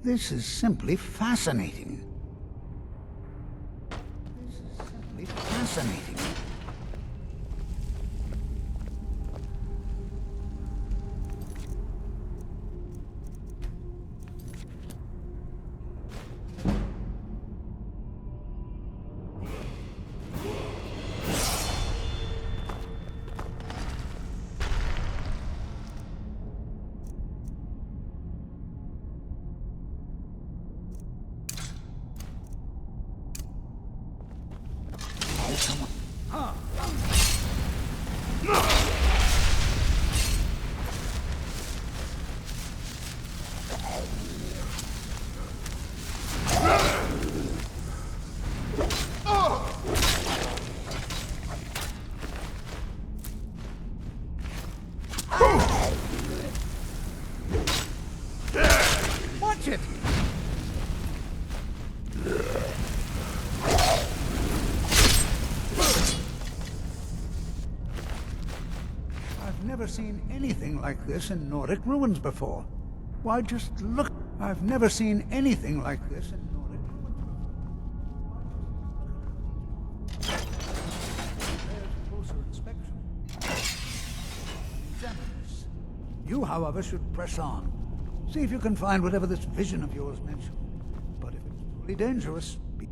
This is simply fascinating. This is simply fascinating. Watch it! I've never seen anything like this in Nordic ruins before. Why, just look. I've never seen anything like this in Nordic ruins before. There's a closer inspection. Examine this. You, however, should press on. See if you can find whatever this vision of yours mentioned. But if it's truly dangerous, be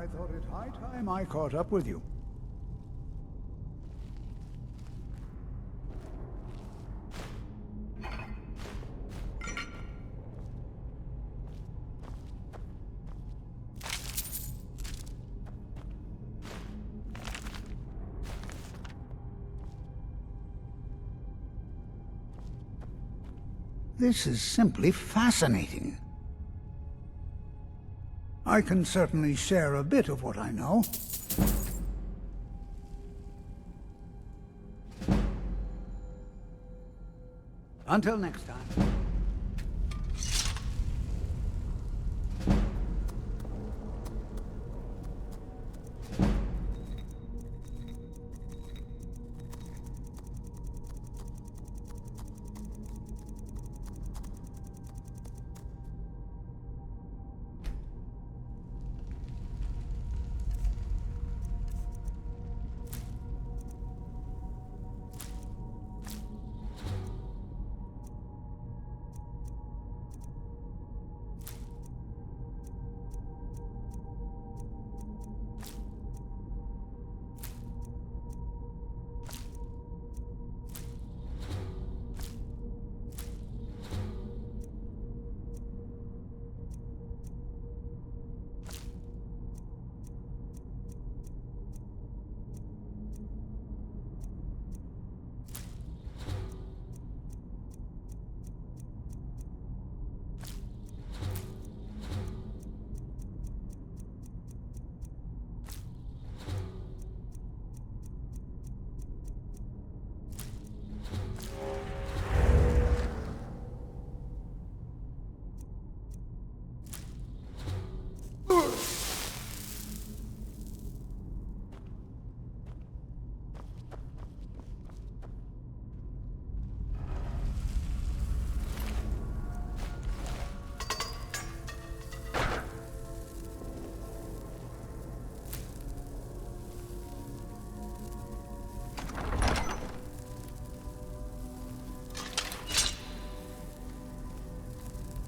I thought it high time I caught up with you. This is simply fascinating. I can certainly share a bit of what I know. Until next time.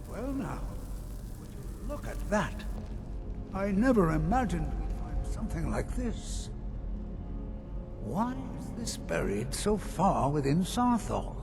Well now, would you look at that? I never imagined we'd find something like this. Why is this buried so far within Sarthal?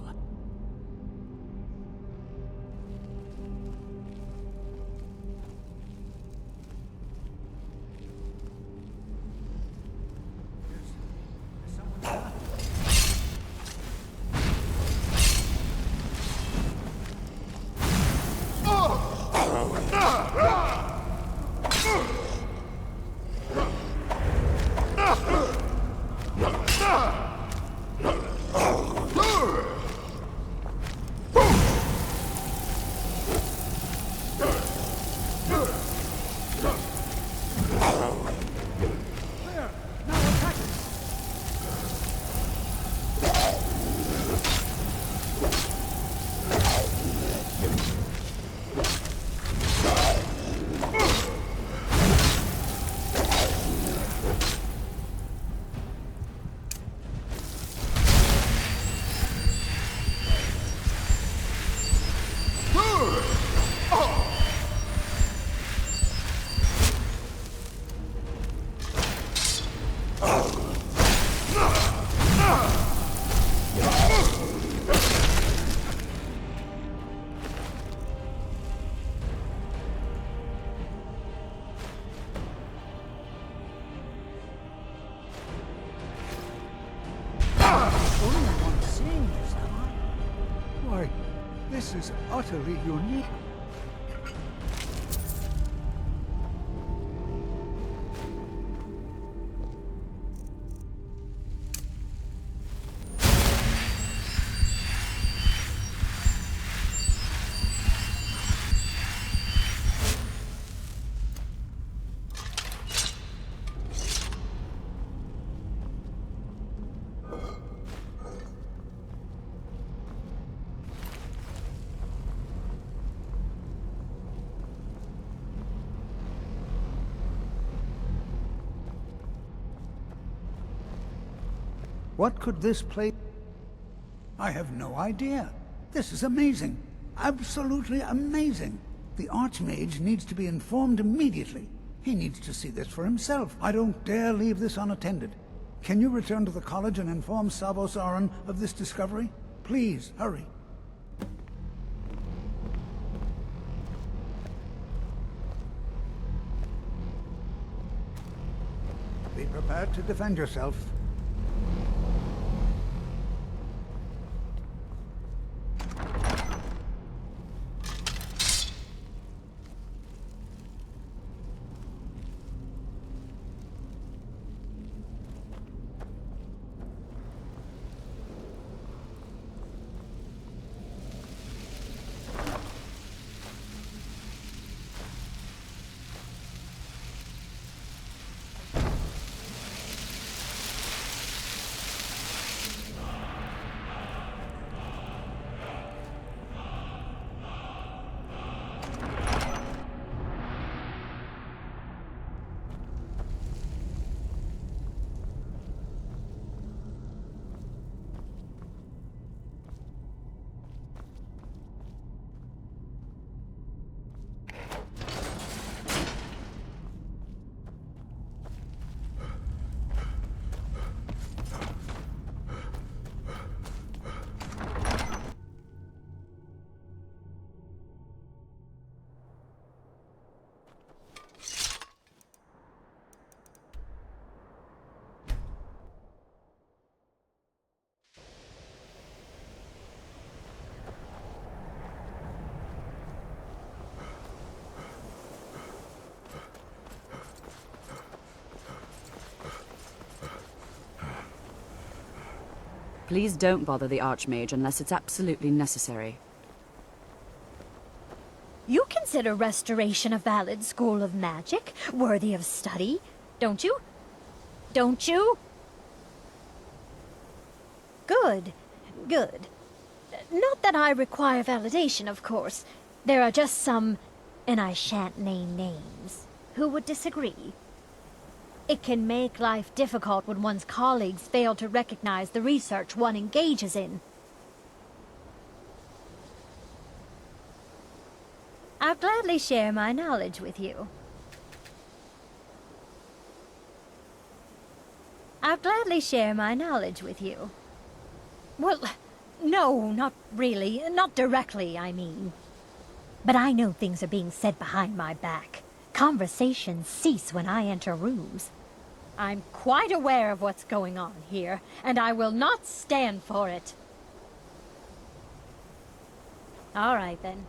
This is utterly unique. What could this place... I have no idea. This is amazing. Absolutely amazing. The Archmage needs to be informed immediately. He needs to see this for himself. I don't dare leave this unattended. Can you return to the college and inform Savos Aran of this discovery? Please, hurry. Be prepared to defend yourself. Please don't bother the Archmage unless it's absolutely necessary. You consider restoration a valid school of magic, worthy of study, don't you? Don't you? Good, good. Not that I require validation, of course. There are just some, and I shan't name names, who would disagree. It can make life difficult when one's colleagues fail to recognize the research one engages in. I'll gladly share my knowledge with you. I'll gladly share my knowledge with you. Well, no, not really. Not directly, I mean. But I know things are being said behind my back. Conversations cease when I enter rooms. I'm quite aware of what's going on here, and I will not stand for it. All right, then.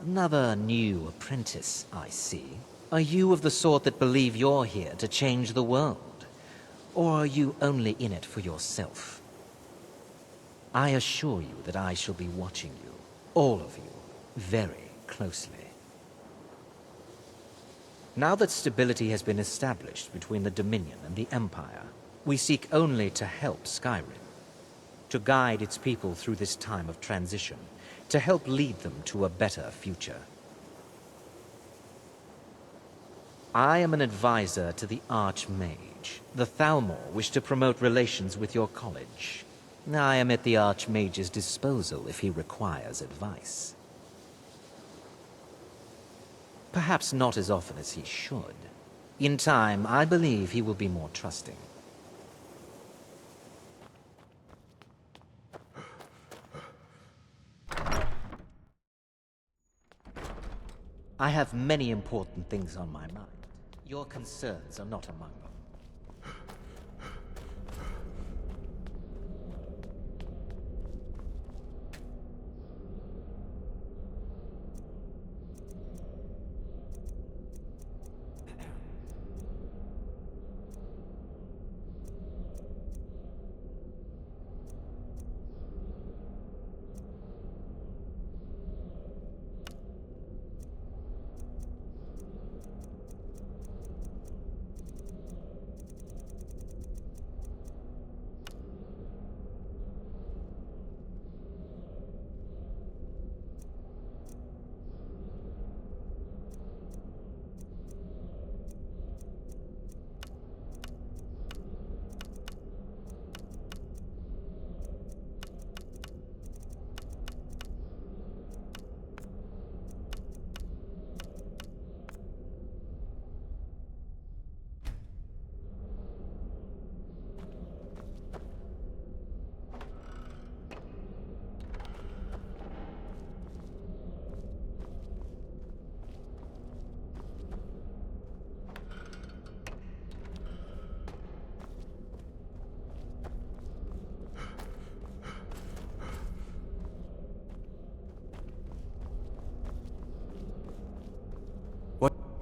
Another new apprentice, I see. Are you of the sort that believe you're here to change the world? Or are you only in it for yourself? I assure you that I shall be watching you, all of you, very closely. Now that stability has been established between the Dominion and the Empire, we seek only to help Skyrim, to guide its people through this time of transition, to help lead them to a better future. I am an advisor to the Archmage. The Thalmor wish to promote relations with your college. I am at the Archmage's disposal if he requires advice. Perhaps not as often as he should. In time, I believe he will be more trusting. I have many important things on my mind. Your concerns are not among them.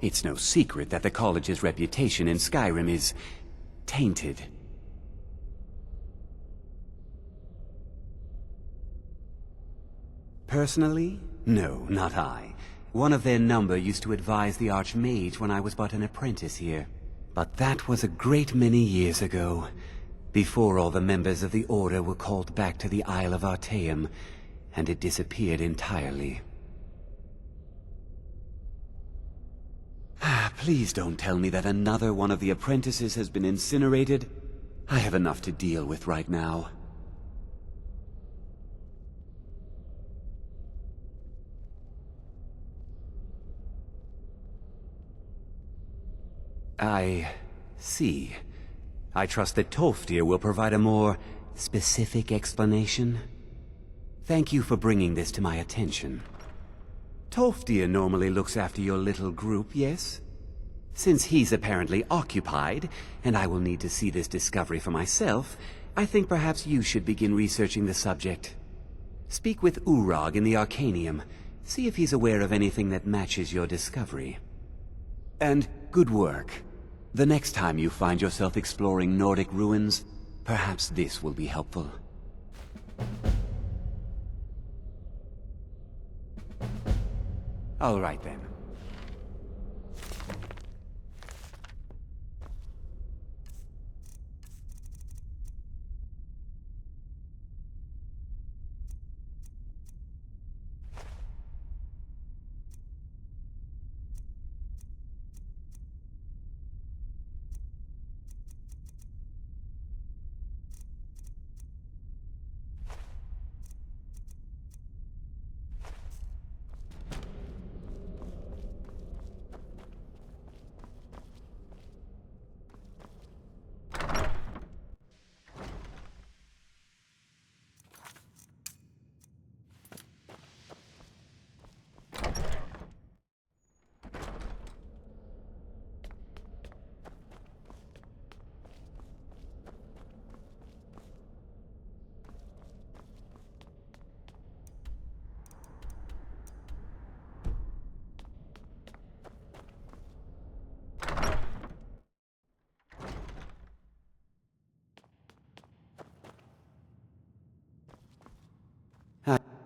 It's no secret that the college's reputation in Skyrim is tainted. Personally? No, not I. One of their number used to advise the Archmage when I was but an apprentice here. But that was a great many years ago, before all the members of the Order were called back to the Isle of Artaeum, and it disappeared entirely. Please don't tell me that another one of the apprentices has been incinerated. I have enough to deal with right now. I see. I trust that Tolfdir will provide a more specific explanation. Thank you for bringing this to my attention. Tolfdir normally looks after your little group, yes? Since he's apparently occupied, and I will need to see this discovery for myself, I think perhaps you should begin researching the subject. Speak with Urag in the Arcanium. See if he's aware of anything that matches your discovery. And good work. The next time you find yourself exploring Nordic ruins, perhaps this will be helpful. All right then.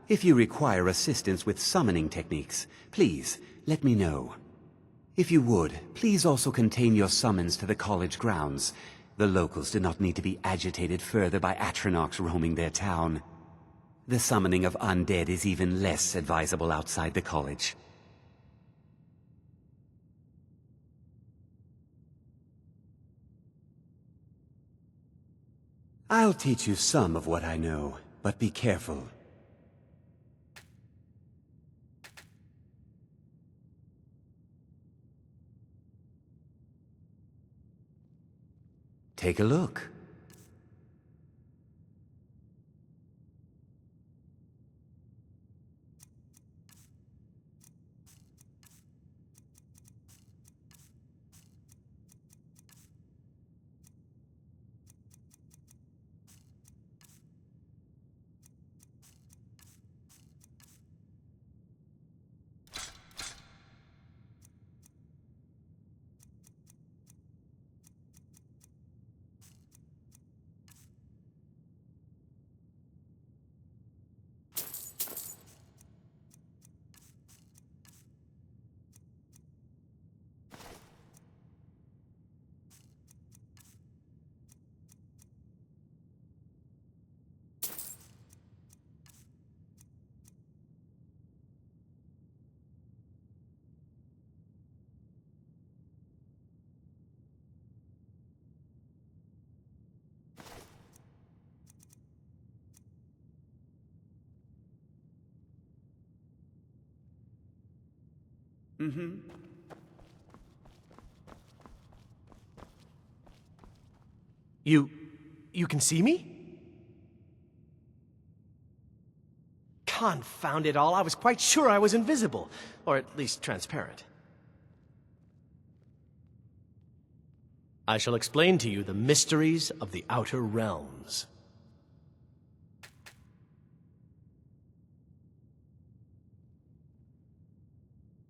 If you require assistance with summoning techniques, please let me know. If you would, please also contain your summons to the college grounds. The locals do not need to be agitated further by Atronachs roaming their town. The summoning of undead is even less advisable outside the college. I'll teach you some of what I know, but be careful. Take a look. You can see me? Confound it all, I was quite sure I was invisible, or at least transparent. I shall explain to you the mysteries of the Outer Realms.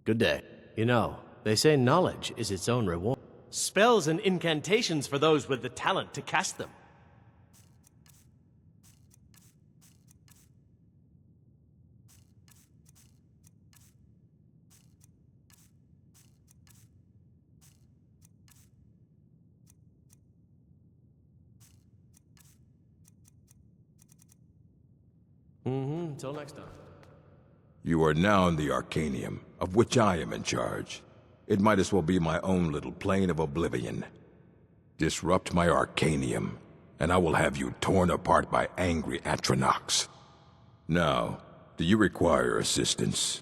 Good day. You know, They say knowledge is its own reward. Spells and incantations for those with the talent to cast them. Until next time. You are now in the Arcanium, of which I am in charge. It might as well be my own little plane of oblivion. Disrupt my Arcanium, and I will have you torn apart by angry Atronachs. Now, do you require assistance?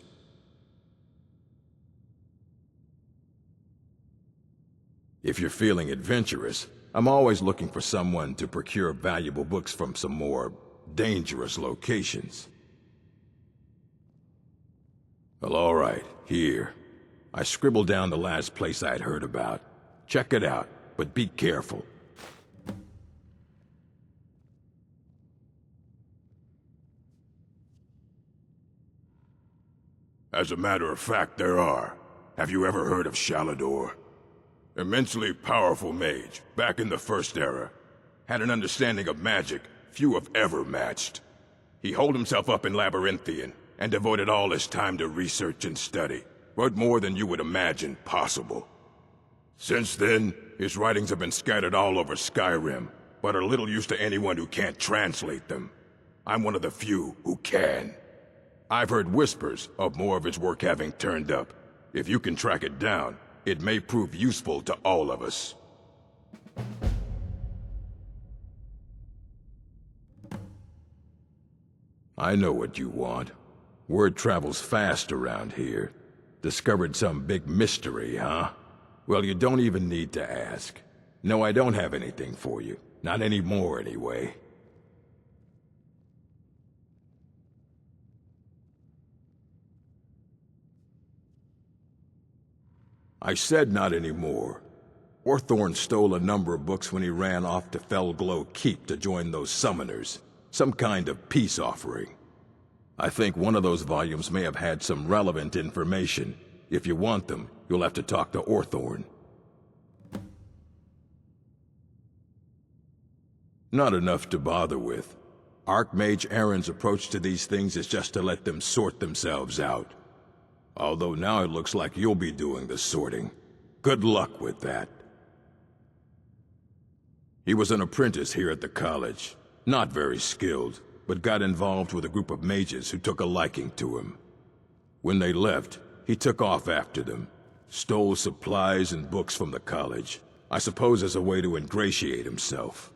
If you're feeling adventurous, I'm always looking for someone to procure valuable books from some more dangerous locations. Well, all right, here. I scribbled down the last place I'd heard about. Check it out, but be careful. As a matter of fact, there are. Have you ever heard of Shalador? Immensely powerful mage, back in the First Era. Had an understanding of magic few have ever matched. He holed himself up in Labyrinthian, and devoted all his time to research and study. Wrote more than you would imagine possible. Since then, his writings have been scattered all over Skyrim, but are little use to anyone who can't translate them. I'm one of the few who can. I've heard whispers of more of his work having turned up. If you can track it down, it may prove useful to all of us. I know what you want. Word travels fast around here. Discovered some big mystery, huh? Well, you don't even need to ask. No, I don't have anything for you. Not anymore, anyway. I said not anymore. Orthorn stole a number of books when he ran off to Felglow Keep to join those summoners. Some kind of peace offering. I think one of those volumes may have had some relevant information. If you want them, you'll have to talk to Orthorn. Not enough to bother with. Archmage Aaron's approach to these things is just to let them sort themselves out. Although now it looks like you'll be doing the sorting. Good luck with that. He was an apprentice here at the college. Not very skilled, but got involved with a group of mages who took a liking to him. When they left, he took off after them. Stole supplies and books from the college. I suppose as a way to ingratiate himself.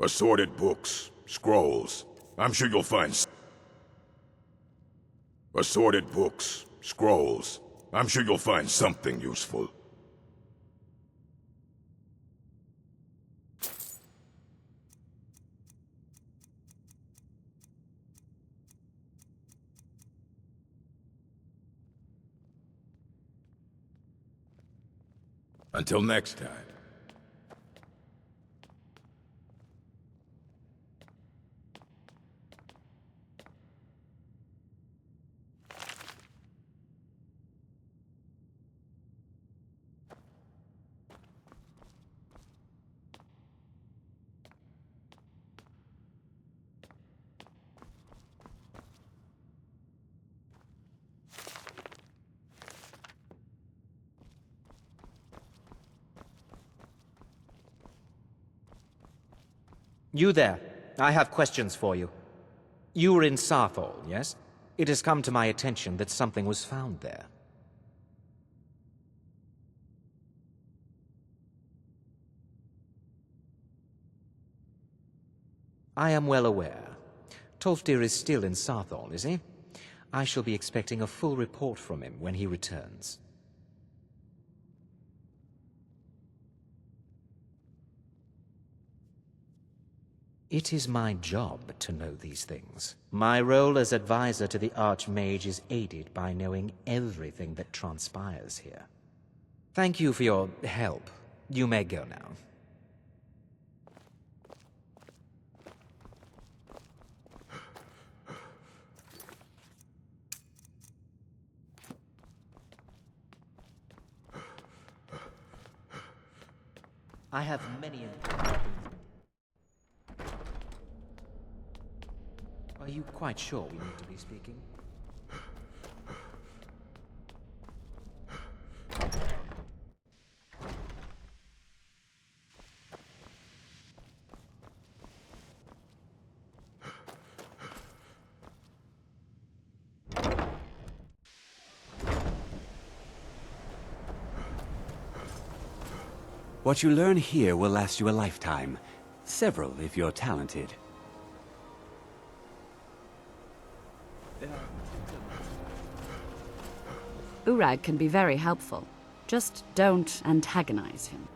Assorted books, scrolls. I'm sure you'll find... Assorted books, scrolls. I'm sure you'll find something useful. Until next time. You there. I have questions for you. You were in Sarthol, yes? It has come to my attention that something was found there. I am well aware. Tolfdir is still in Sarthol, is he? I shall be expecting a full report from him when he returns. It is my job to know these things. My role as advisor to the Archmage is aided by knowing everything that transpires here. Thank you for your help. You may go now. I have many important... Are you quite sure we need to be speaking? What you learn here will last you a lifetime. Several, if you're talented. Urag can be very helpful. Just don't antagonize him.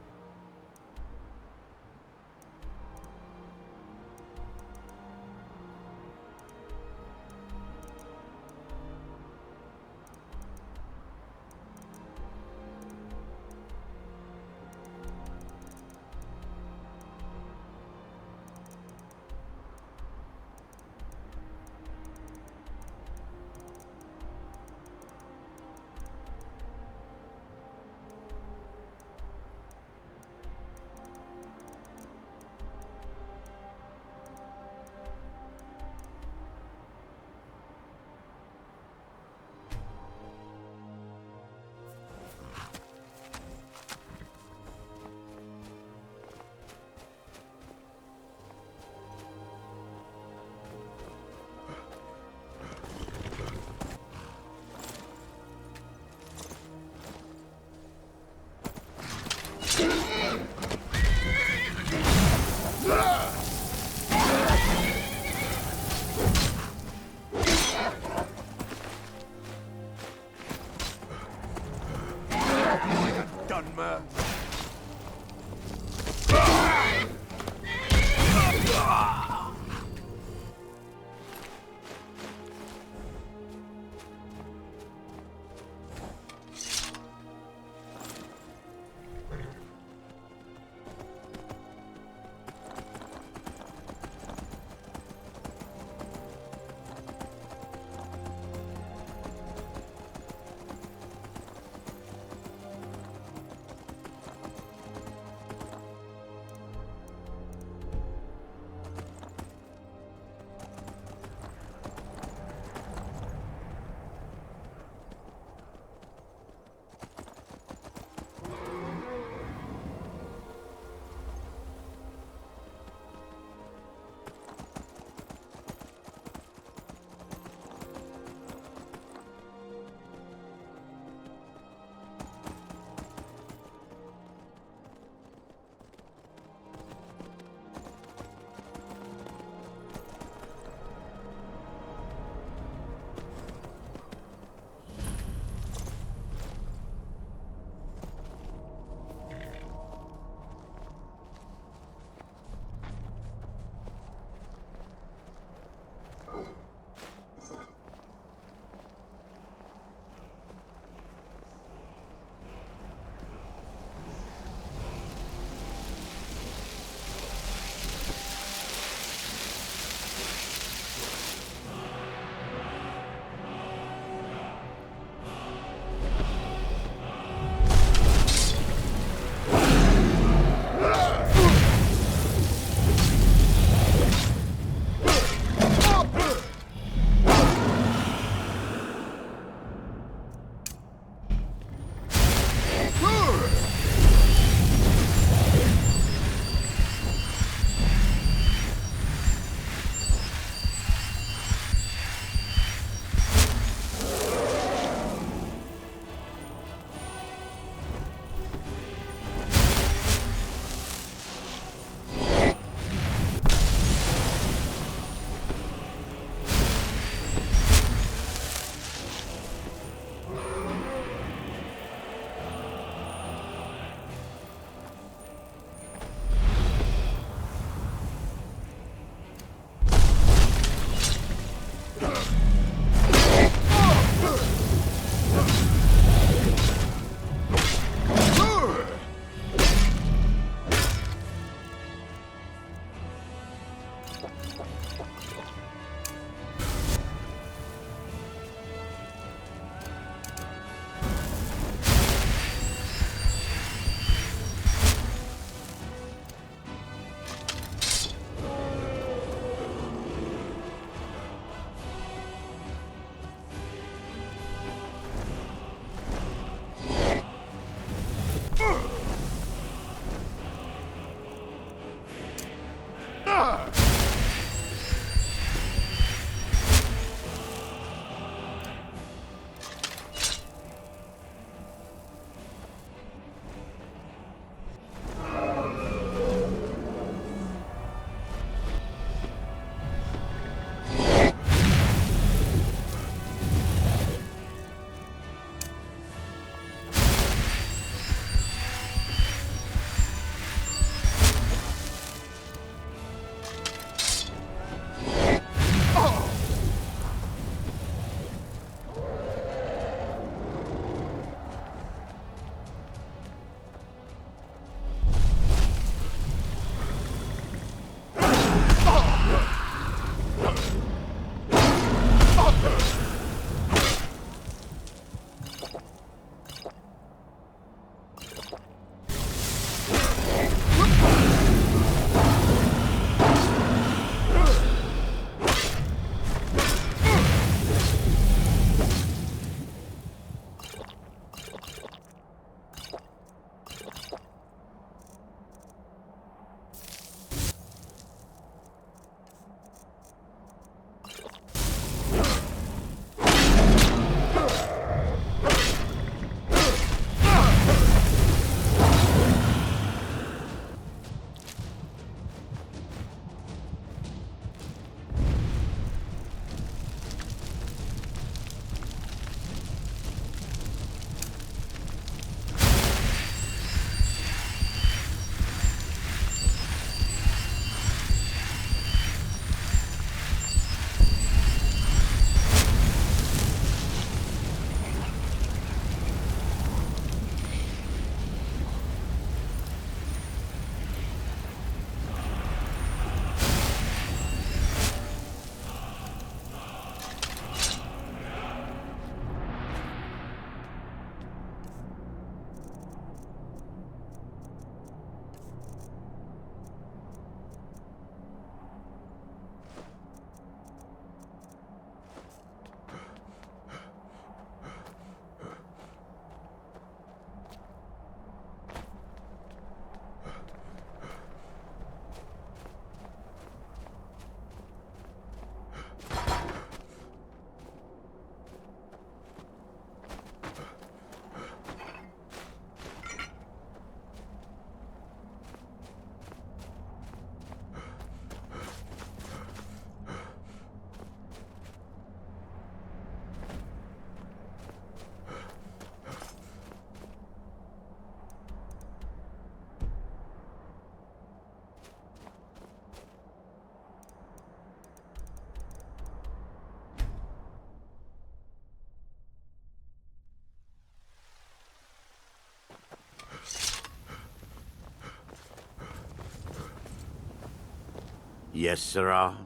Yes, sirrah.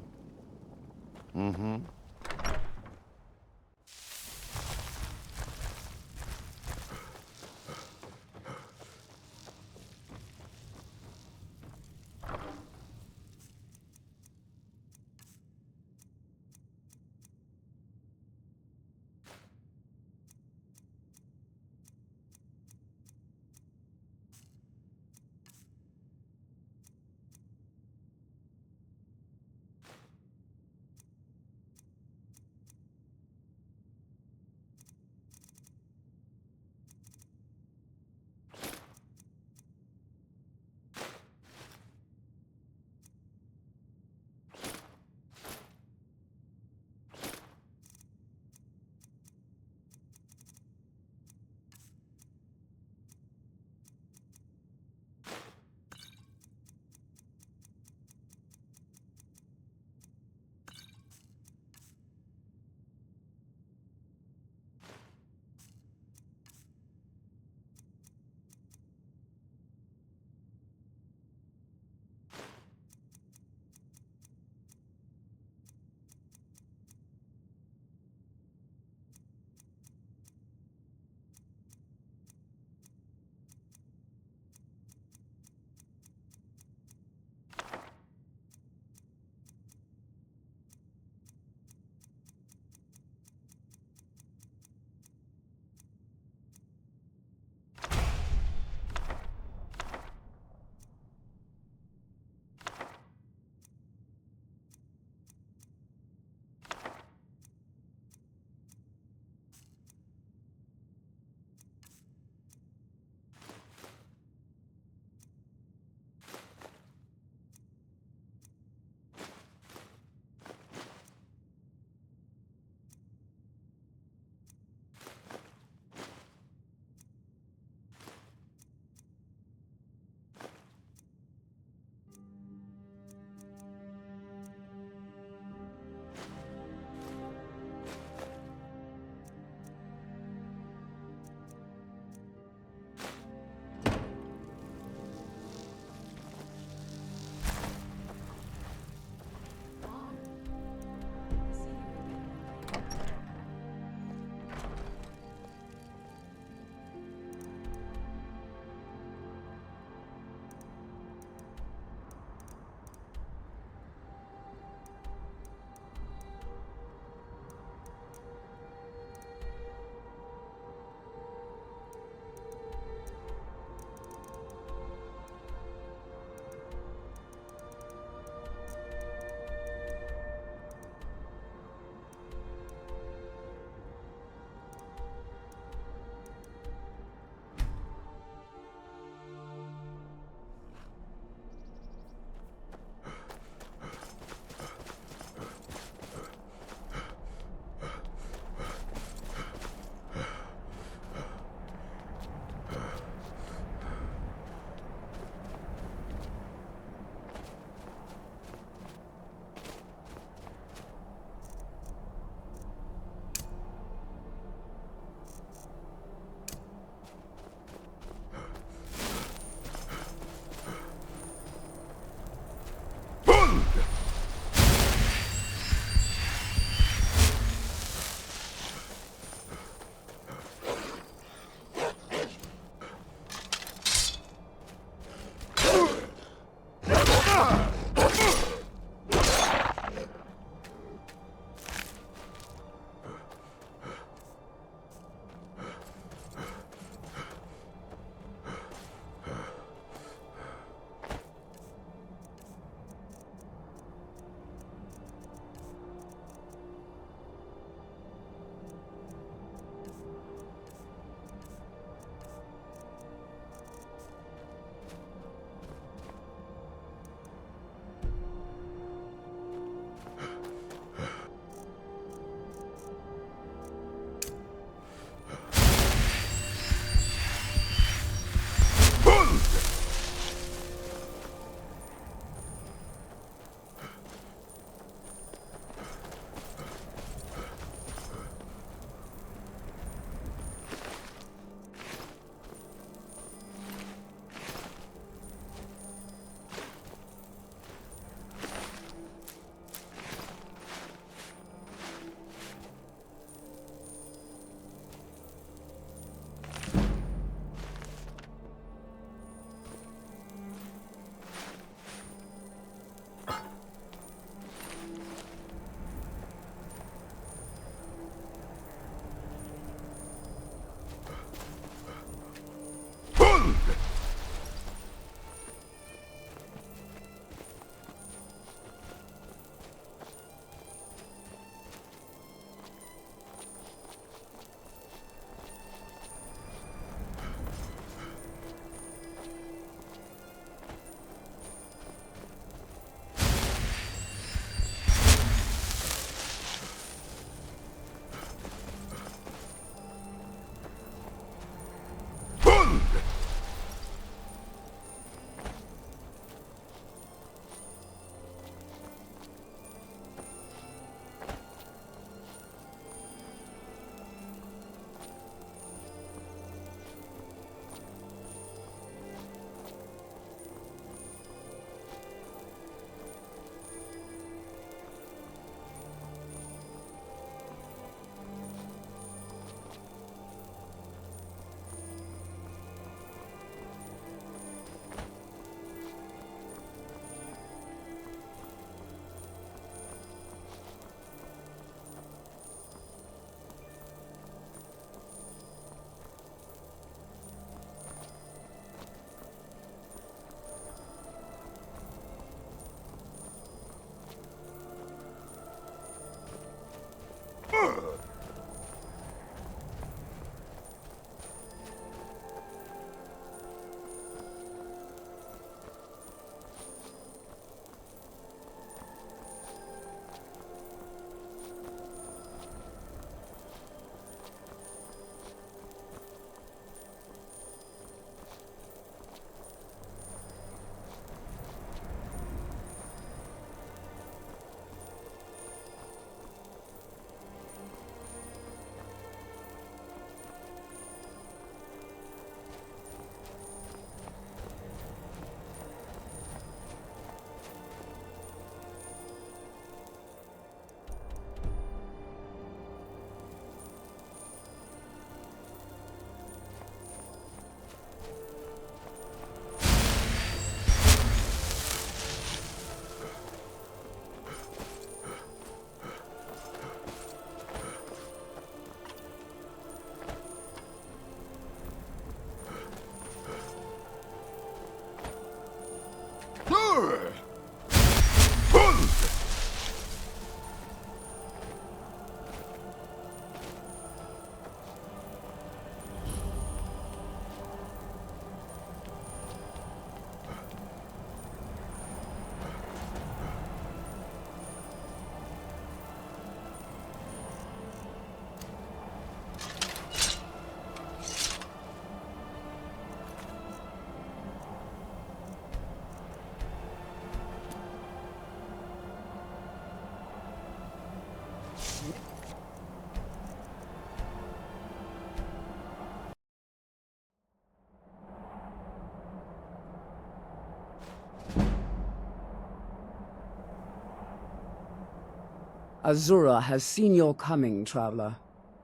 Azura has seen your coming, traveler.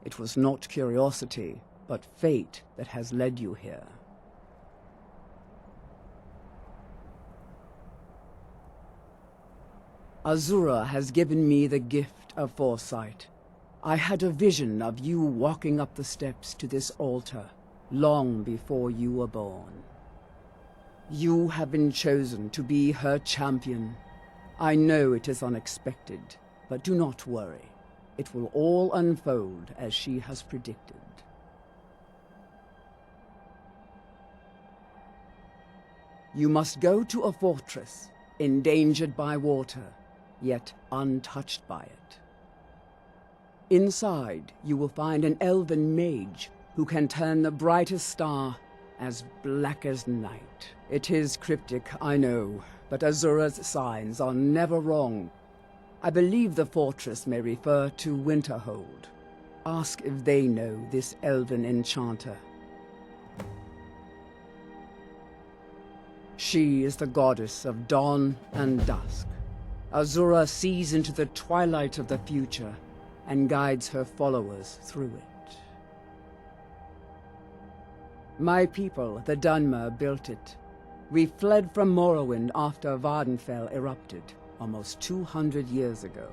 It was not curiosity, but fate that has led you here. Azura has given me the gift of foresight. I had a vision of you walking up the steps to this altar, long before you were born. You have been chosen to be her champion. I know it is unexpected, but do not worry. It will all unfold as she has predicted. You must go to a fortress, endangered by water, yet untouched by it. Inside, you will find an elven mage who can turn the brightest star as black as night. It is cryptic, I know, but Azura's signs are never wrong. I believe the fortress may refer to Winterhold. Ask if they know this elven enchanter. She is the goddess of dawn and dusk. Azura sees into the twilight of the future and guides her followers through it. My people, the Dunmer, built it. We fled from Morrowind after Vardenfell erupted, almost 200 years ago.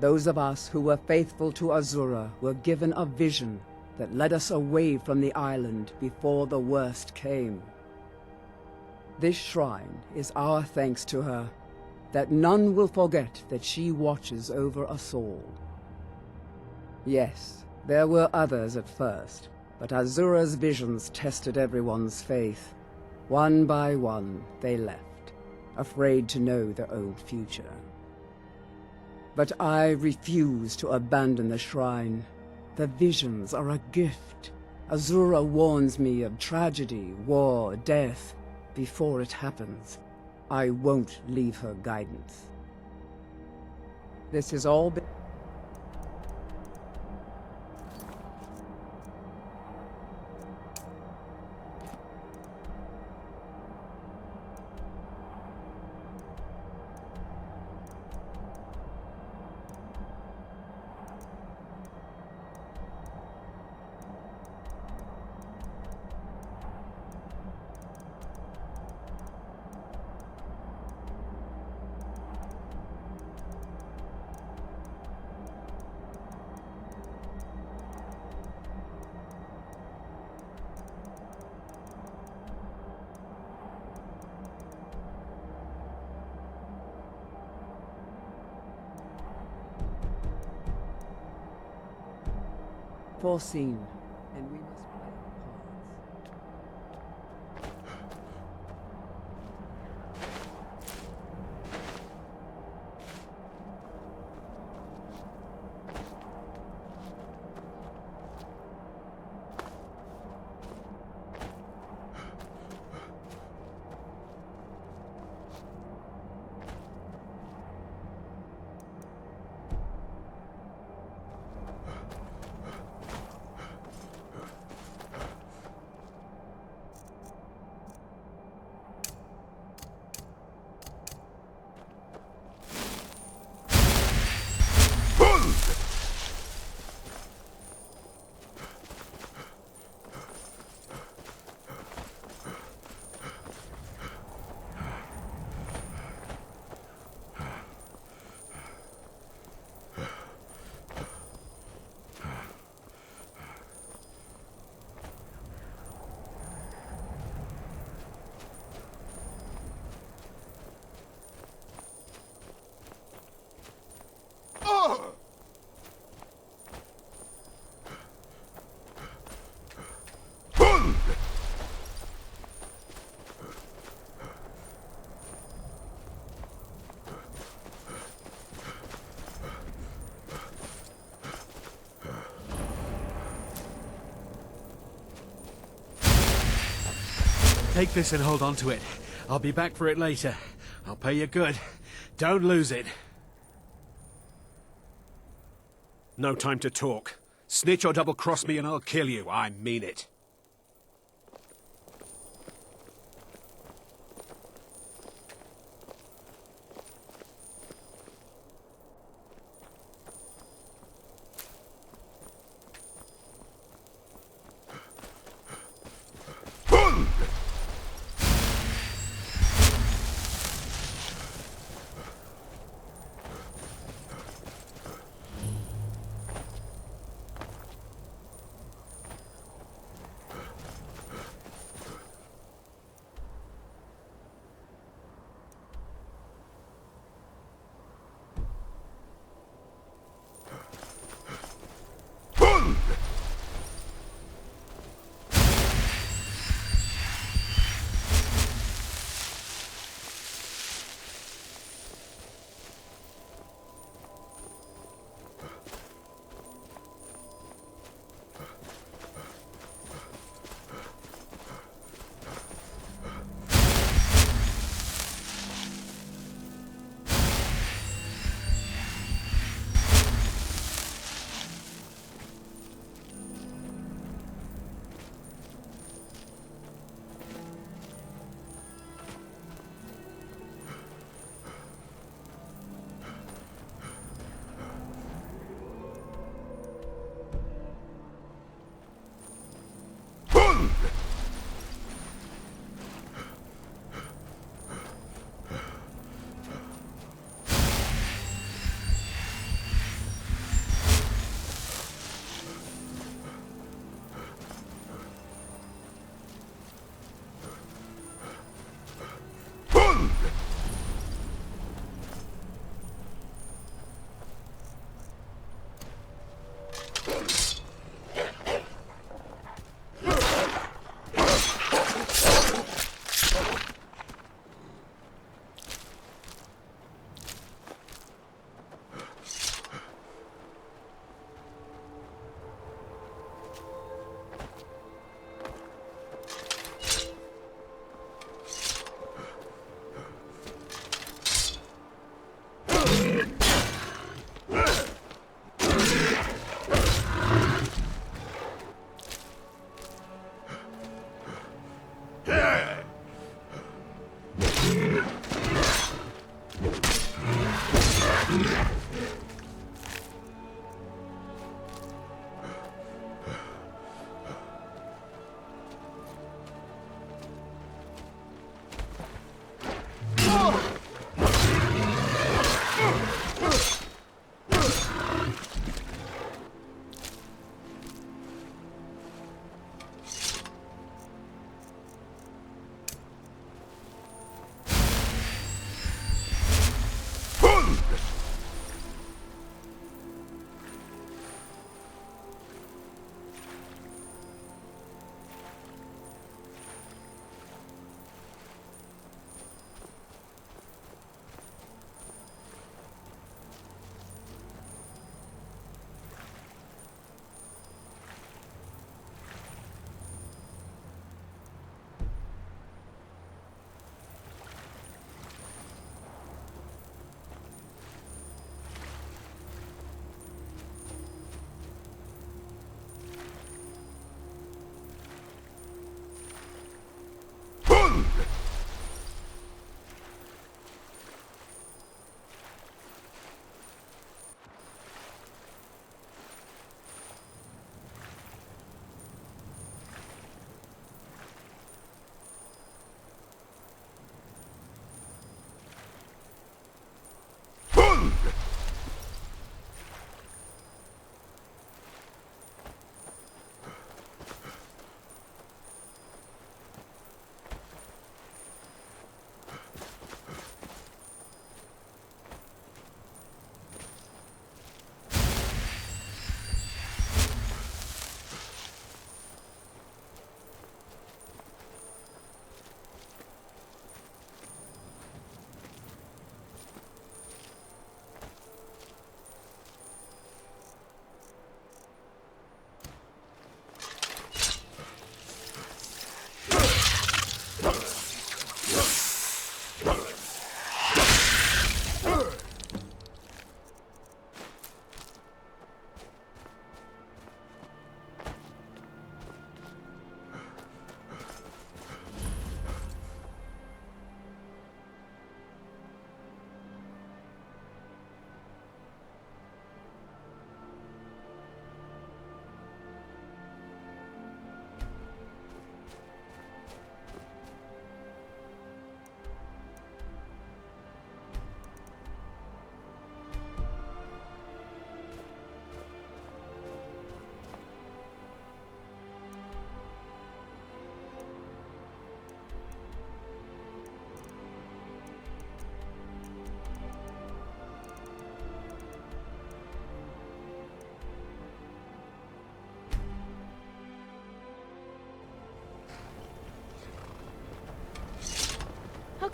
Those of us who were faithful to Azura were given a vision that led us away from the island before the worst came. This shrine is our thanks to her, that none will forget that she watches over us all. Yes, there were others at first, but Azura's visions tested everyone's faith. One by one, they left, afraid to know their own future. But I refuse to abandon the shrine. The visions are a gift. Azura warns me of tragedy, war, death, before it happens. I won't leave her guidance. This has all been... foreseen, and we must play our parts. Take this and hold on to it. I'll be back for it later. I'll pay you good. Don't lose it. No time to talk. Snitch or double-cross me and I'll kill you. I mean it.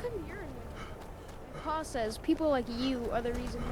come you're in Winterhold? Pa says people like you are the reason.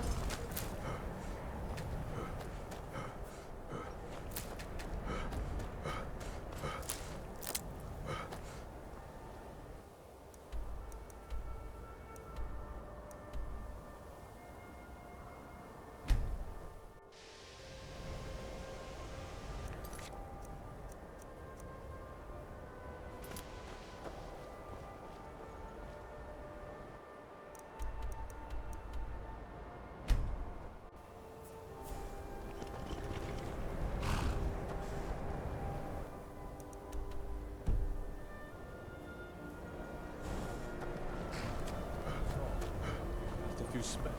If you spell,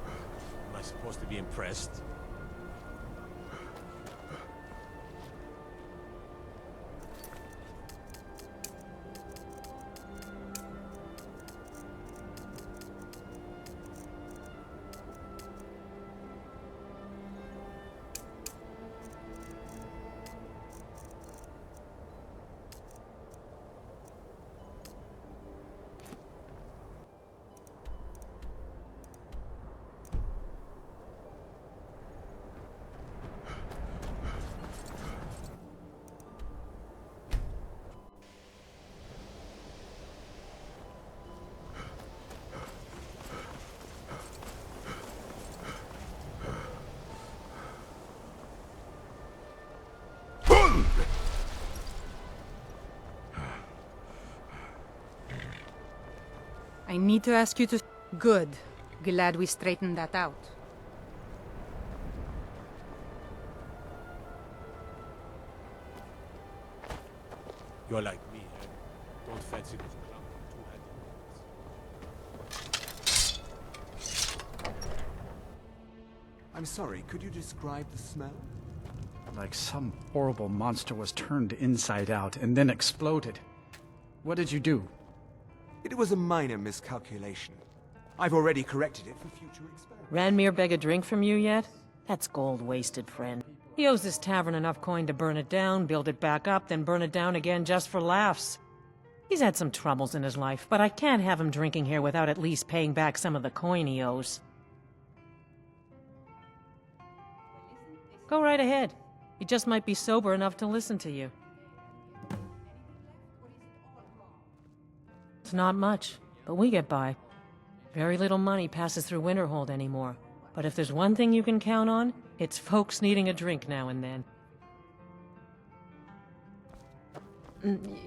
am I supposed to be impressed? I need to ask you to... Good. Glad we straightened that out. You're like me, eh? Don't fancy those clumsy two-handed. I'm sorry, could you describe the smell? Like some horrible monster was turned inside out and then exploded. What did you do? It was a minor miscalculation. I've already corrected it for future experiments. Ranmir beg a drink from you yet? That's gold wasted, friend. He owes this tavern enough coin to burn it down, build it back up, then burn it down again just for laughs. He's had some troubles in his life, but I can't have him drinking here without at least paying back some of the coin he owes. Go right ahead. He just might be sober enough to listen to you. It's not much, but we get by. Very little money passes through Winterhold anymore. But if there's one thing you can count on, it's folks needing a drink now and then.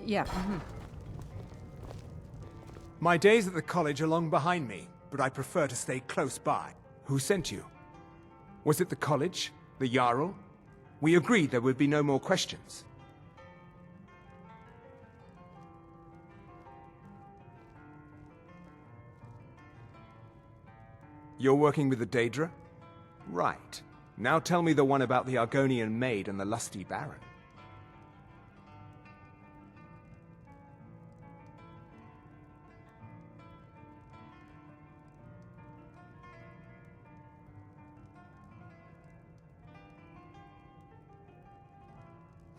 Yeah. My days at the college are long behind me, but I prefer to stay close by. Who sent you? Was it the college? The Jarl? We agreed there would be no more questions. You're working with the Daedra? Right. Now tell me the one about the Argonian maid and the lusty baron.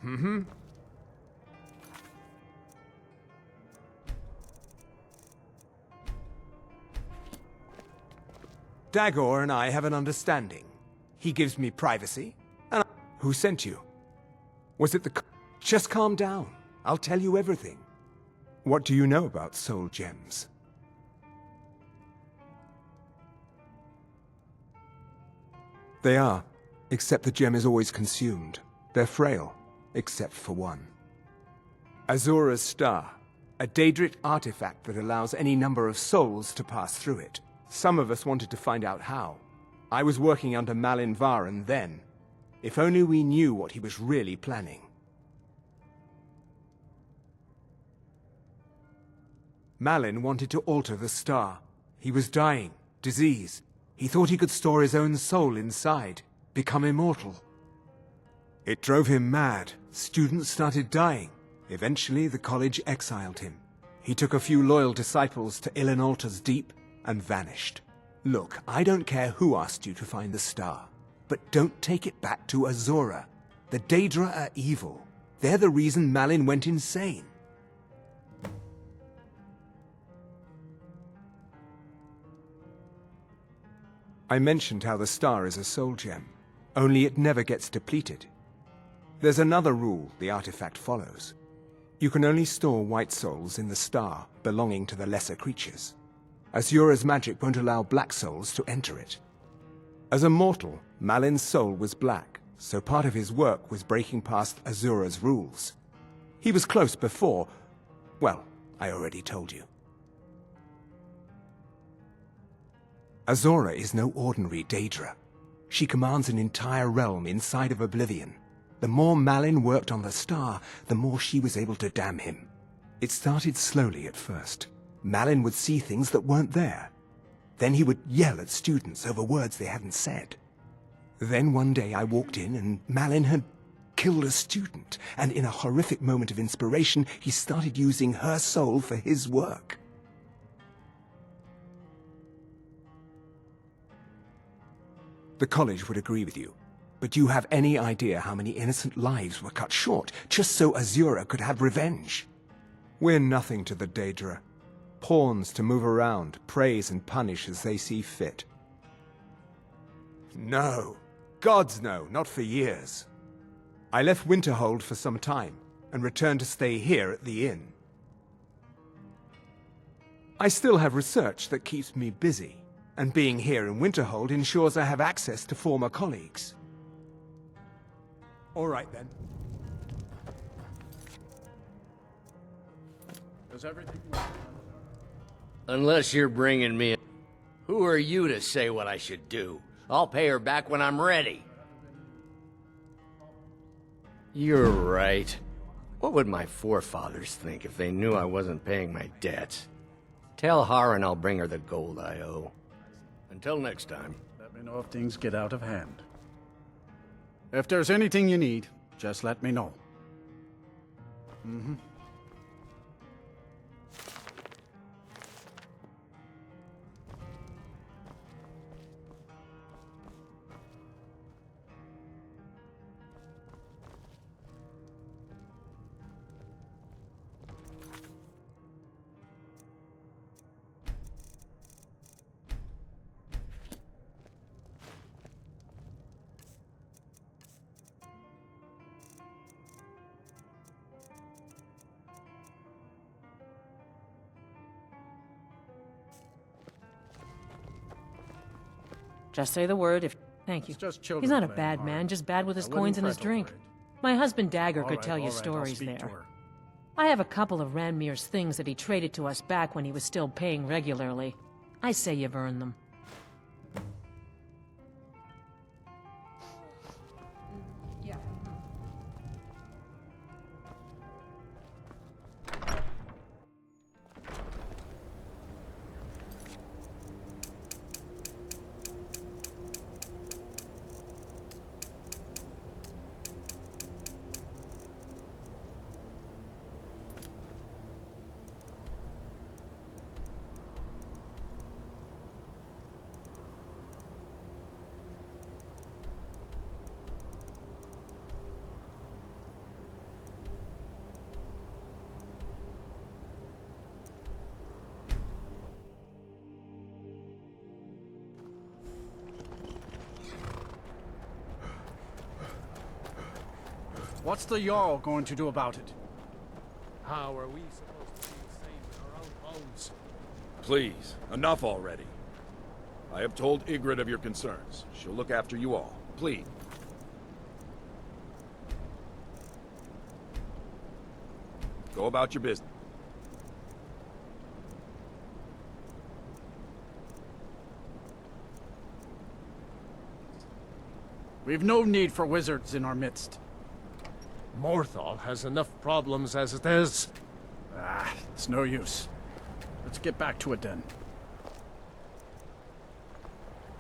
Mm-hmm. Dagor and I have an understanding. He gives me privacy, and Who sent you? Was it the... Just calm down. I'll tell you everything. What do you know about soul gems? They are, except the gem is always consumed. They're frail, except for one. Azura's Star, a Daedric artifact that allows any number of souls to pass through it. Some of us wanted to find out how. I was working under Malin Varen then. If only we knew what he was really planning. Malin wanted to alter the star. He was dying, disease. He thought he could store his own soul inside, become immortal. It drove him mad. Students started dying. Eventually, the college exiled him. He took a few loyal disciples to Ilinalta's Deep and vanished. Look, I don't care who asked you to find the star, but don't take it back to Azura. The Daedra are evil. They're the reason Malin went insane. I mentioned how the star is a soul gem, only it never gets depleted. There's another rule the artifact follows. You can only store white souls in the star belonging to the lesser creatures. Azura's magic won't allow black souls to enter it. As a mortal, Malin's soul was black, so part of his work was breaking past Azura's rules. He was close before... well, I already told you. Azura is no ordinary Daedra. She commands an entire realm inside of Oblivion. The more Malin worked on the star, the more she was able to damn him. It started slowly at first. Malin would see things that weren't there. Then he would yell at students over words they hadn't said. Then one day I walked in and Malin had killed a student, and in a horrific moment of inspiration, he started using her soul for his work. The college would agree with you, but do you have any idea how many innocent lives were cut short just so Azura could have revenge? We're nothing to the Daedra. Pawns to move around, praise and punish as they see fit. No. Gods no, not for years. I left Winterhold for some time, and returned to stay here at the inn. I still have research that keeps me busy, and being here in Winterhold ensures I have access to former colleagues. All right, then. Does everything... Unless you're bringing me... Who are you to say what I should do? I'll pay her back when I'm ready. You're right. What would my forefathers think if they knew I wasn't paying my debts? Tell Harren I'll bring her the gold I owe. Until next time. Let me know if things get out of hand. If there's anything you need, just let me know. Just say the word if... Thank you. Just children He's not a playing, bad all man, right. just bad with his I wouldn't coins and his fret drink. over it. My husband Dagger All could right, tell you all right, I'll stories speak to there. her. I have a couple of Ranmir's things that he traded to us back when he was still paying regularly. I say you've earned them. What's the Jarl going to do about it? How are we supposed to be safe in our own homes? Please, enough already. I have told Ygritte of your concerns. She'll look after you all. Please. Go about your business. We've no need for wizards in our midst. Morthal has enough problems as it is. It's no use. Let's get back to it then.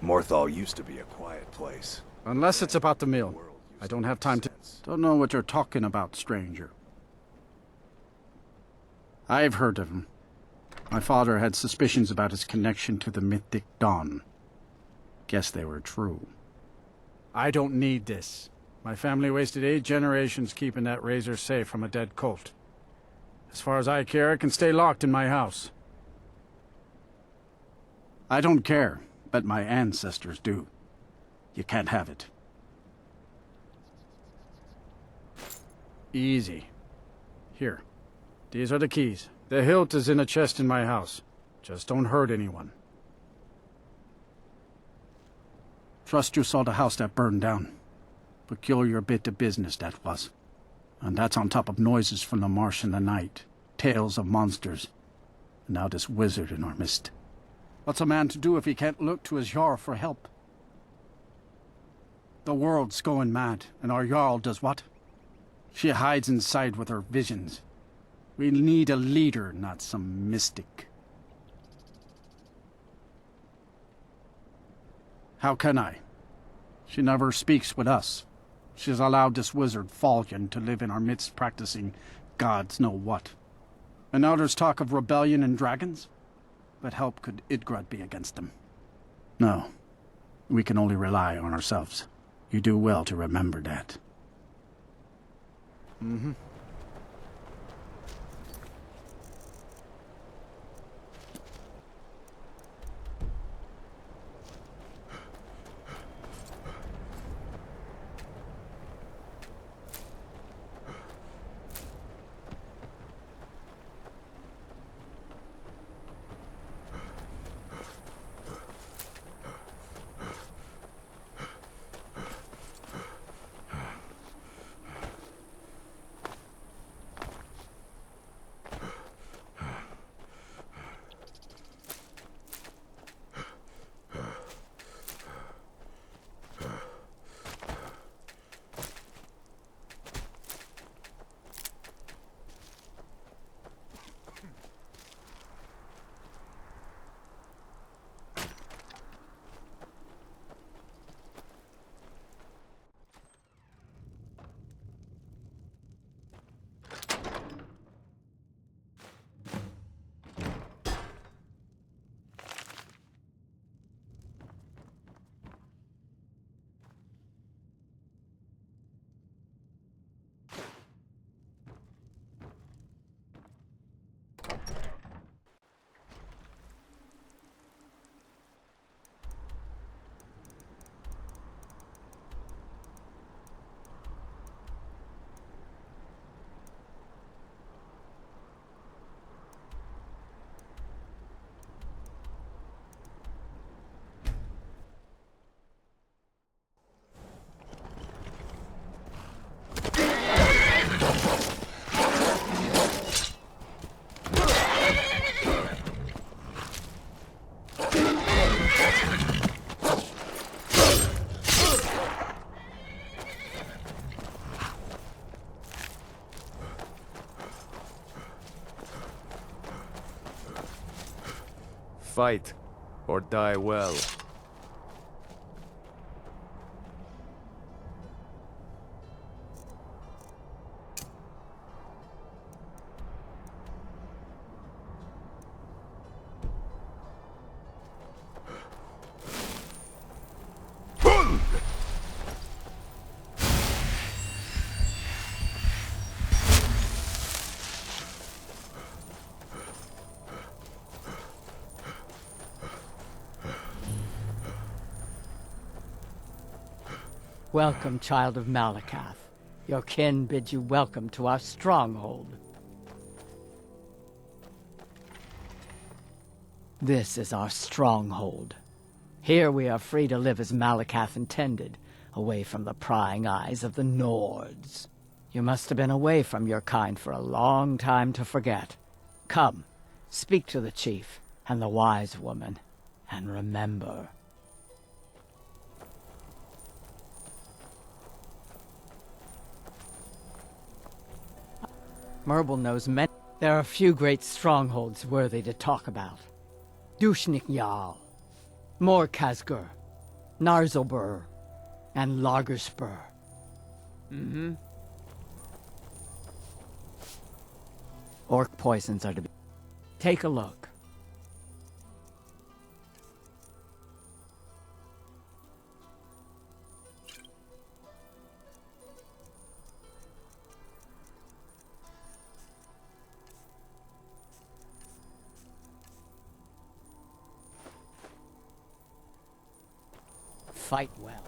Morthal used to be a quiet place. Unless it's about the mill. I don't have time to... Don't know what you're talking about, stranger. I've heard of him. My father had suspicions about his connection to the mythic Dawn. Guess they were true. I don't need this. My family wasted 8 generations keeping that razor safe from a dead cult. As far as I care, it can stay locked in my house. I don't care. but my ancestors do. You can't have it. Easy. Here. These are the keys. The hilt is in a chest in my house. Just don't hurt anyone. Trust you saw the house that burned down. Peculiar bit of business that was. And that's on top of noises from the marsh in the night. Tales of monsters. And now this wizard in our midst. What's a man to do if he can't look to his Jarl for help? The world's going mad, and our Jarl does what? She hides inside with her visions. We need a leader, not some mystic. How can I? She never speaks with us. She's allowed this wizard Fallion to live in our midst practicing gods know what. And now there's talk of rebellion and dragons? But help could Idgrad be against them? No. We can only rely on ourselves. You do well to remember that. Mm-hmm. Fight, or die well. Welcome, child of Malakath. Your kin bids you welcome to our stronghold. This is our stronghold. Here we are free to live as Malakath intended, away from the prying eyes of the Nords. You must have been away from your kind for a long time to forget. Come, speak to the chief and the wise woman, and remember. Merble knows many. There are few great strongholds worthy to talk about. Dushnik Jarl, Morkazgur, Narzobur, and Lagerspur. Orc poisons are to be... Take a look. fight well.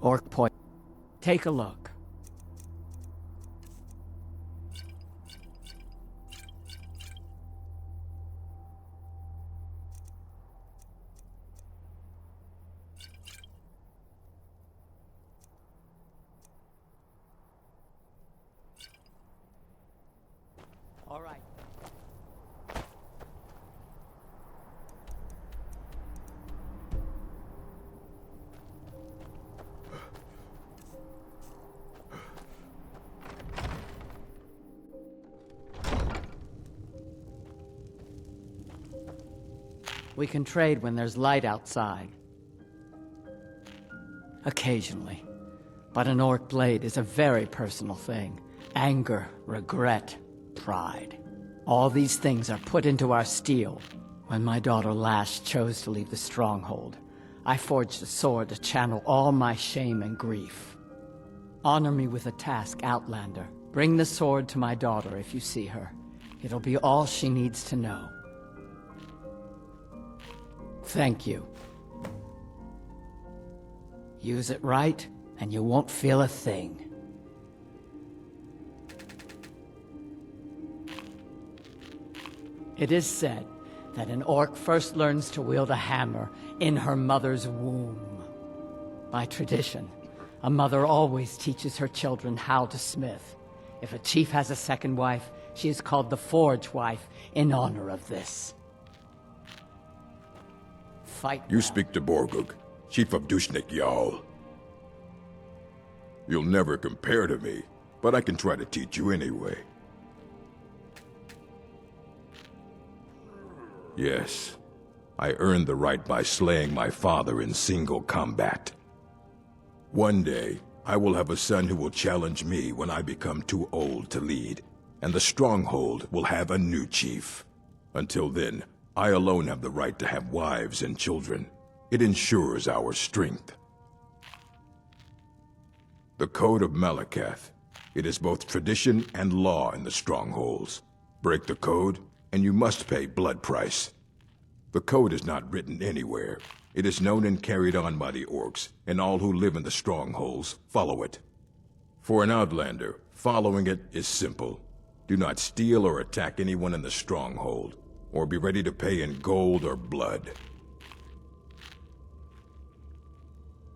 Orc point. Take a look. All right. We can trade when there's light outside. Occasionally. But an orc blade is a very personal thing. Anger, regret, pride. All these things are put into our steel. When my daughter Lash chose to leave the stronghold, I forged a sword to channel all my shame and grief. Honor me with a task, Outlander. Bring the sword to my daughter if you see her. It'll be all she needs to know. Thank you. Use it right, and you won't feel a thing. It is said that an orc first learns to wield a hammer in her mother's womb. By tradition, a mother always teaches her children how to smith. If a chief has a second wife, she is called the Forge Wife in honor of this. Fight You speak to Borgug, Chief of Dushnik Jarl. You'll never compare to me, but I can try to teach you anyway. Yes, I earned the right by slaying my father in single combat. One day, I will have a son who will challenge me when I become too old to lead, and the Stronghold will have a new chief. Until then, I alone have the right to have wives and children. It ensures our strength. The Code of Malakath. It is both tradition and law in the Strongholds. Break the code, and you must pay blood price. The code is not written anywhere. It is known and carried on by the orcs, and all who live in the Strongholds follow it. For an Outlander, following it is simple. Do not steal or attack anyone in the Stronghold, or be ready to pay in gold or blood.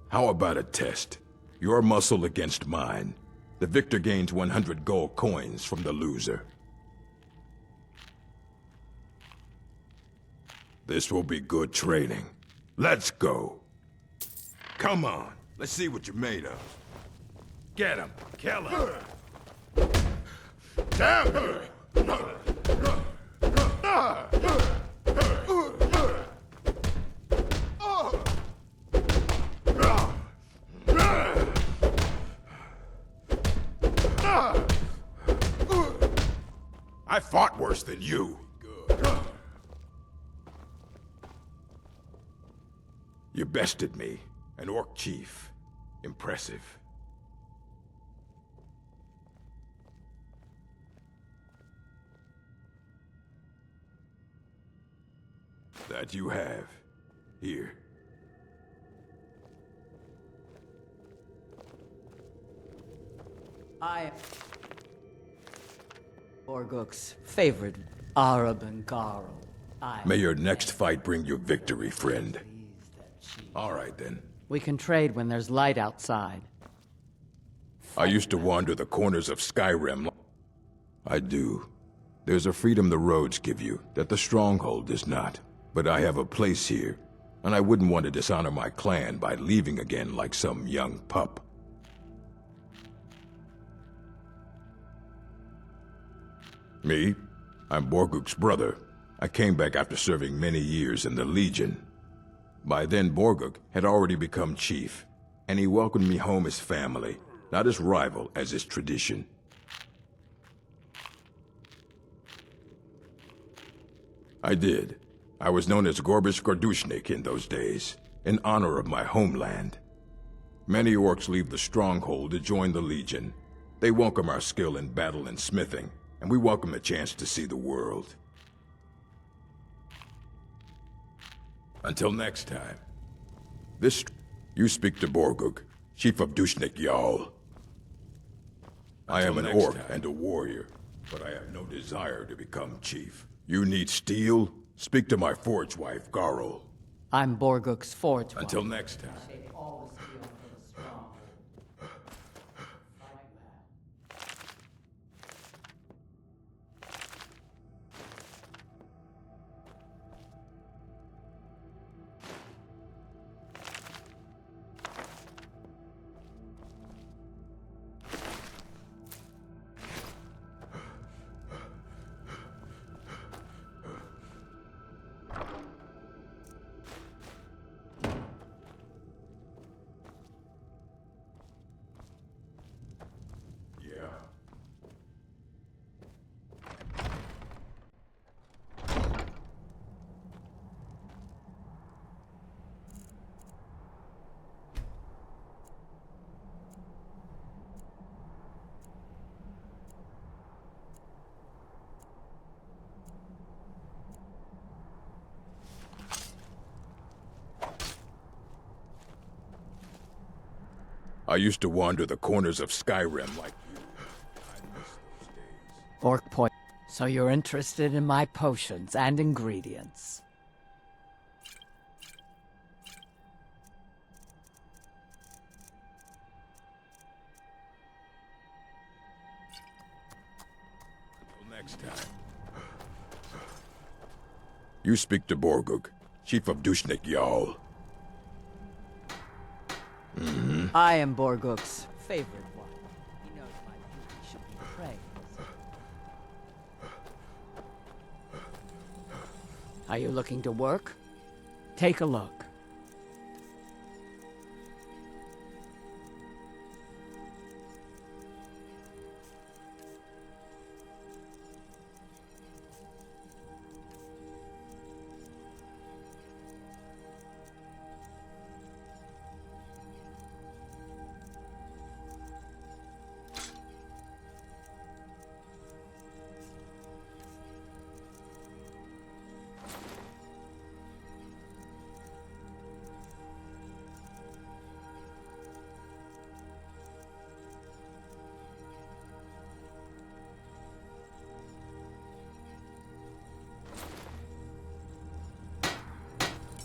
How about a test? Your muscle against mine. The victor gains 100 gold coins from the loser. This will be good training. Let's go. Come on, let's see what you're made of. Get him, kill him. Damn you! I fought worse than you. You bested me, an orc chief. Impressive. That you have. Here. I am Borguk's favorite Arab and Garl. May your next fight bring you victory, friend. All right, then. We can trade when there's light outside. I used to wander the corners of Skyrim. I do. There's a freedom the roads give you that the Stronghold does not. But I have a place here, and I wouldn't want to dishonor my clan by leaving again like some young pup. Me? I'm Borgug's brother. I came back after serving many years in the Legion. By then, Borgug had already become chief, and he welcomed me home as family, not as rival as his tradition. I did. I was known as Gorbish Gordushnik in those days, in honor of my homeland. Many orcs leave the Stronghold to join the Legion. They welcome our skill in battle and smithing, and we welcome a chance to see the world. Until next time. You speak to Borgug, Chief of Dushnik Jarl. I am an orc and a warrior, but I have no desire to become chief. You need steel? Speak to my forge wife, Garl. I'm Borguk's forge wife. Until next time. I used to wander the corners of Skyrim like you. I miss those days. Orc point. So you're interested in my potions and ingredients. Until next time. You speak to Borguk, Chief of Dushnik Jarl. I am Borguk's favorite one. He knows my beauty should be praised. Are you looking to work? Take a look.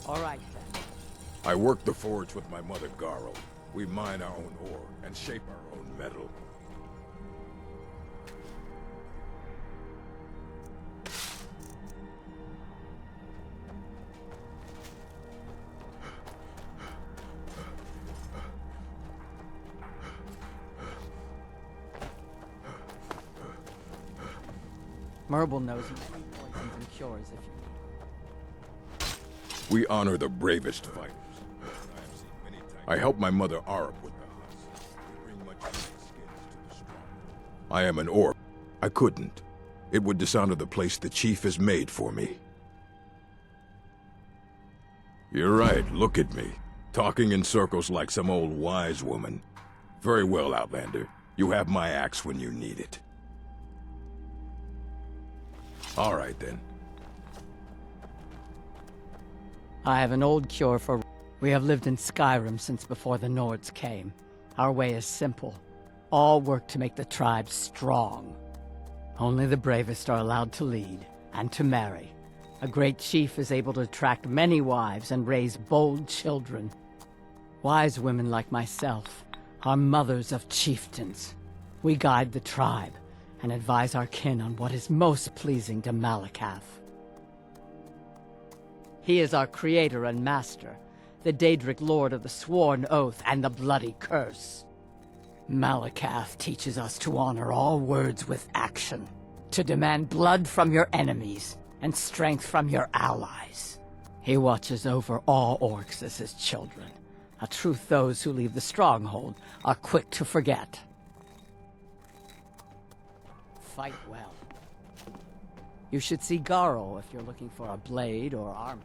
All right, then. I work the forge with my mother, Garl. We mine our own ore and shape our own metal. Merble knows you treat poisons and cures if you We honor the bravest fighters. I help my mother Arup with the husk. We bring much skins to the strong. I am an orc. I couldn't. It would dishonor the place the chief has made for me. You're right, look at me. Talking in circles like some old wise woman. Very well, Outlander. You have my axe when you need it. All right, then. I have an old cure for... We have lived in Skyrim since before the Nords came. Our way is simple. All work to make the tribe strong. Only the bravest are allowed to lead, and to marry. A great chief is able to attract many wives and raise bold children. Wise women like myself are mothers of chieftains. We guide the tribe, and advise our kin on what is most pleasing to Malakath. He is our creator and master, the Daedric Lord of the Sworn Oath and the Bloody Curse. Malakath teaches us to honor all words with action, to demand blood from your enemies, and strength from your allies. He watches over all orcs as his children, a truth those who leave the stronghold are quick to forget. Fight well. You should see Garl if you're looking for a blade or armor.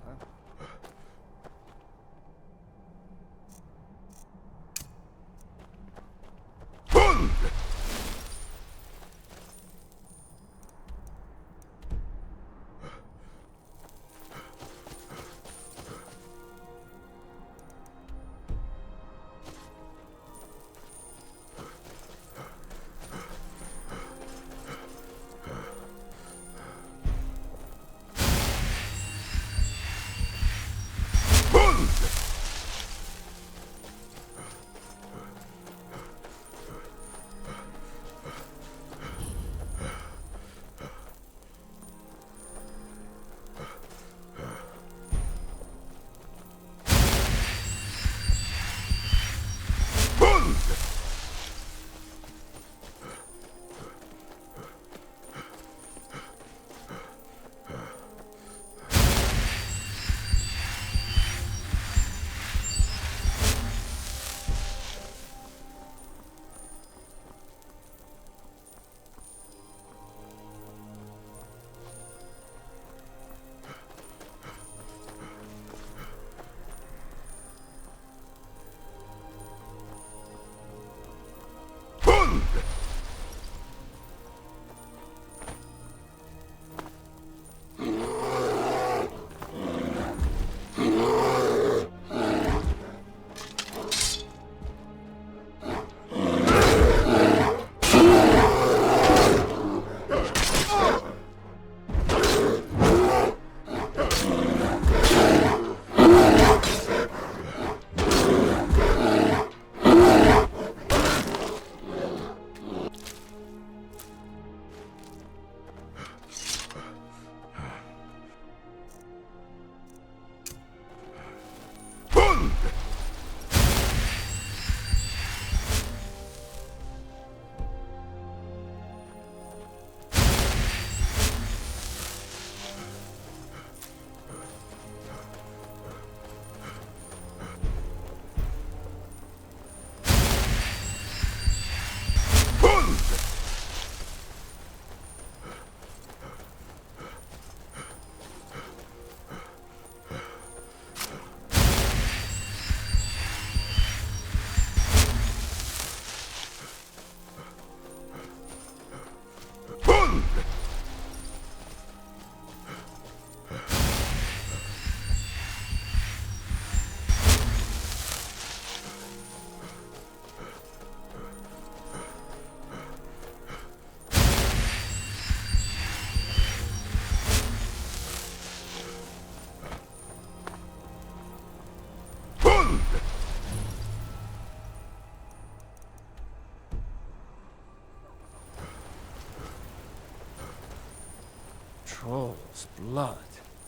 God's blood.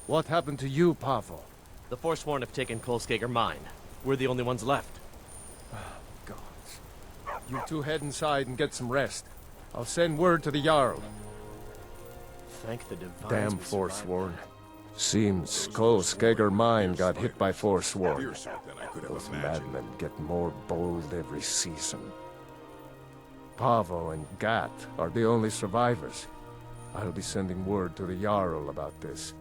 What happened to you, Pavo? The Forsworn have taken Kolskager mine. We're the only ones left. Gods. You two head inside and get some rest. I'll send word to the Jarl. Thank the divines. Damn Forsworn. Seems Kolskager mine got hit by Forsworn. Those madmen get more bold every season. Pavo and Gat are the only survivors. I'll be sending word to the Jarl about this,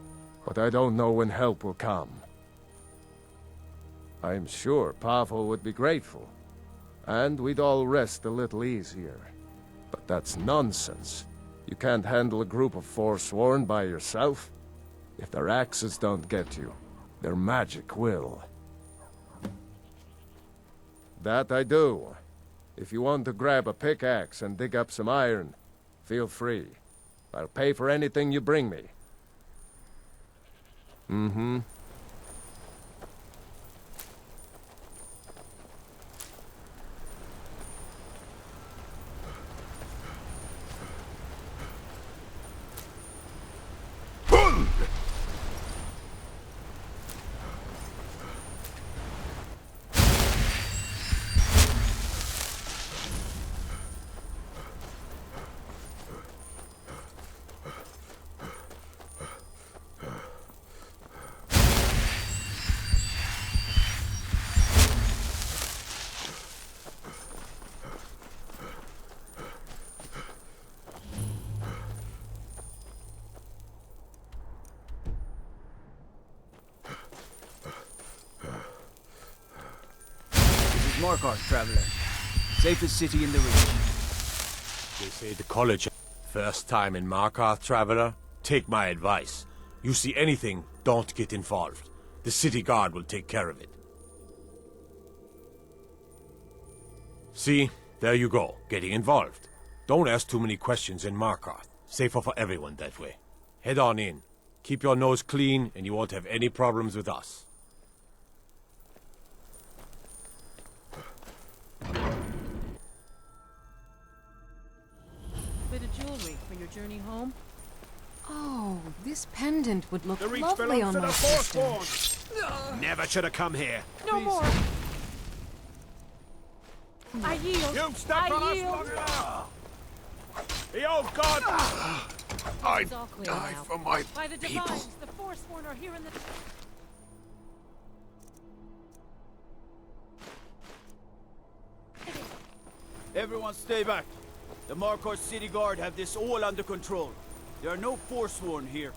but I don't know when help will come. I'm sure Pavo would be grateful, and we'd all rest a little easier. But that's nonsense. You can't handle a group of Forsworn by yourself. If their axes don't get you, their magic will. That I do. If you want to grab a pickaxe and dig up some iron, feel free. I'll pay for anything you bring me. Mm-hmm. Markarth, traveler. Safest city in the region. They say the college. First time in Markarth, traveler. Take my advice. You see anything, don't get involved. The city guard will take care of it. See, there you go, getting involved. Don't ask too many questions in Markarth. Safer for everyone that way. Head on in. Keep your nose clean, and you won't have any problems with us. Bit of jewelry for your journey home? Oh, this pendant would look The reach lovely belongs on to my the sister. Forsworn. Never should have come here. No more. I yield. You've stepped on us long enough. The old god. I It's all clear die now. for my By the people. divines, the Forsworn are here in the... Everyone stay back. The Markarth City Guard have this all under control. There are no Forsworn here.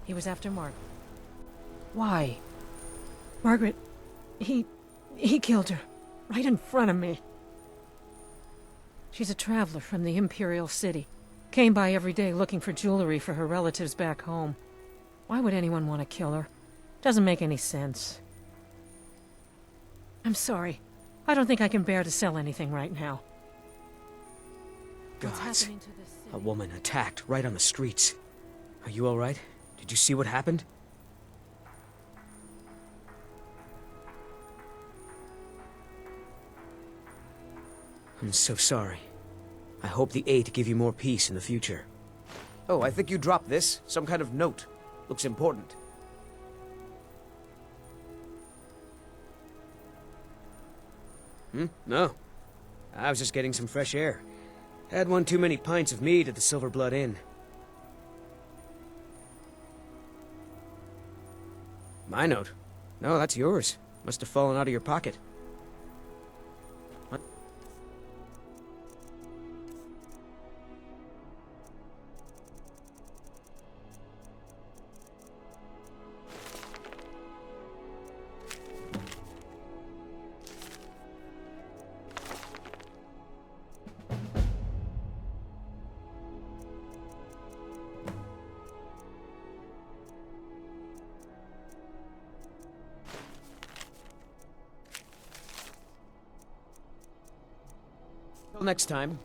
He was after Margaret. Why? Margaret, he killed her. Right in front of me. She's a traveler from the Imperial City. Came by every day looking for jewelry for her relatives back home. Why would anyone want to kill her? Doesn't make any sense. I'm sorry. I don't think I can bear to sell anything right now. What's Gods. happening to this city? A woman attacked right on the streets. Are you all right? Did you see what happened? I'm so sorry. I hope the Eight give you more peace in the future. Oh, I think you dropped this. Some kind of note. Looks important. No. I was just getting some fresh air. Had one too many pints of mead at the Silver Blood Inn. My note? No, that's yours. Must have fallen out of your pocket. What? Till next time.